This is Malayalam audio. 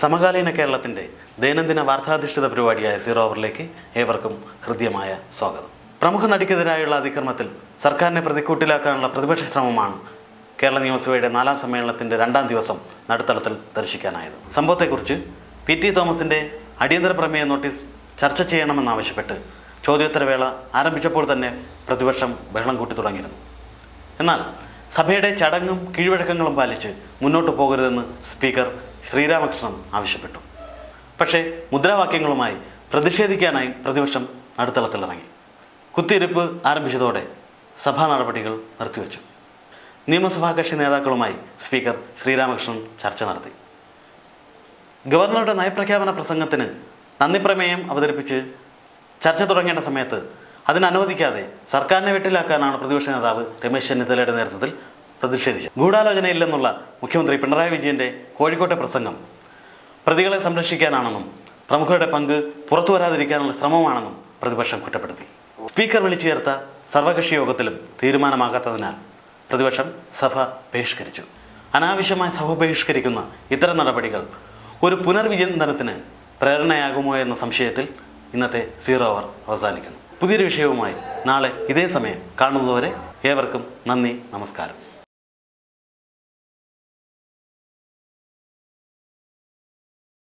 സമകാലീന കേരളത്തിൻ്റെ ദൈനംദിന വാർത്താധിഷ്ഠിത പരിപാടിയായ സീറോ ഓവറിലേക്ക് ഏവർക്കും ഹൃദ്യമായ സ്വാഗതം. പ്രമുഖ നടിക്കെതിരായുള്ള അതിക്രമത്തിൽ സർക്കാരിനെ പ്രതിക്കൂട്ടിലാക്കാനുള്ള പ്രതിപക്ഷ ശ്രമമാണ് കേരള നിയമസഭയുടെ 4ാം സമ്മേളനത്തിൻ്റെ 2ാം ദിവസം നടുത്തളത്തിൽ ദർശിക്കാനായത്. സംഭവത്തെക്കുറിച്ച് പി ടി തോമസിൻ്റെ അടിയന്തര പ്രമേയ നോട്ടീസ് ചർച്ച ചെയ്യണമെന്നാവശ്യപ്പെട്ട് ചോദ്യോത്തരവേള ആരംഭിച്ചപ്പോൾ തന്നെ പ്രതിപക്ഷം ബഹളം കൂട്ടി തുടങ്ങിയിരുന്നു. എന്നാൽ സഭയുടെ ചടങ്ങും കീഴ്വഴക്കങ്ങളും പാലിച്ച് മുന്നോട്ട് പോകരുതെന്ന് സ്പീക്കർ ശ്രീരാമകൃഷ്ണൻ ആവശ്യപ്പെട്ടു. പക്ഷേ മുദ്രാവാക്യങ്ങളുമായി പ്രതിഷേധിക്കാനായി പ്രതിപക്ഷം നടുത്തളത്തിലിറങ്ങി. കുത്തിയിരിപ്പ് ആരംഭിച്ചതോടെ സഭാ നടപടികൾ നിർത്തിവെച്ചു. നിയമസഭാ കക്ഷി നേതാക്കളുമായി സ്പീക്കർ ശ്രീരാമകൃഷ്ണൻ ചർച്ച നടത്തി. ഗവർണറുടെ നയപ്രഖ്യാപന പ്രസംഗത്തിന് നന്ദിപ്രമേയം അവതരിപ്പിച്ച് ചർച്ച തുടങ്ങേണ്ട സമയത്ത് അതിനനുവദിക്കാതെ സർക്കാരിനെ വെട്ടിലാക്കാനാണ് പ്രതിപക്ഷ നേതാവ് രമേശ് ചെന്നിത്തലയുടെ നേതൃത്വത്തിൽ പ്രതിഷേധിച്ചത്. ഗൂഢാലോചനയില്ലെന്നുള്ള മുഖ്യമന്ത്രി പിണറായി വിജയൻ്റെ കോഴിക്കോട്ടെ പ്രസംഗം പ്രതികളെ സംരക്ഷിക്കാനാണെന്നും പ്രമുഖരുടെ പങ്ക് പുറത്തു വരാതിരിക്കാനുള്ള ശ്രമമാണെന്നും പ്രതിപക്ഷം കുറ്റപ്പെടുത്തി. സ്പീക്കർ വിളിച്ചു ചേർത്ത സർവകക്ഷി യോഗത്തിലും തീരുമാനമാകാത്തതിനാൽ പ്രതിപക്ഷം സഭ ബഹിഷ്കരിച്ചു. അനാവശ്യമായി സഭ ബഹിഷ്കരിക്കുന്ന ഇത്തരം നടപടികൾ ഒരു പുനർവിചിന്തനത്തിന് പ്രേരണയാകുമോ എന്ന സംശയത്തിൽ ഇന്നത്തെ സീറോ അവർ അവസാനിക്കുന്നു. പുതിയൊരു വിഷയവുമായി നാളെ ഇതേ സമയം കാണുന്നതുവരെ ഏവർക്കും നന്ദി, നമസ്കാരം.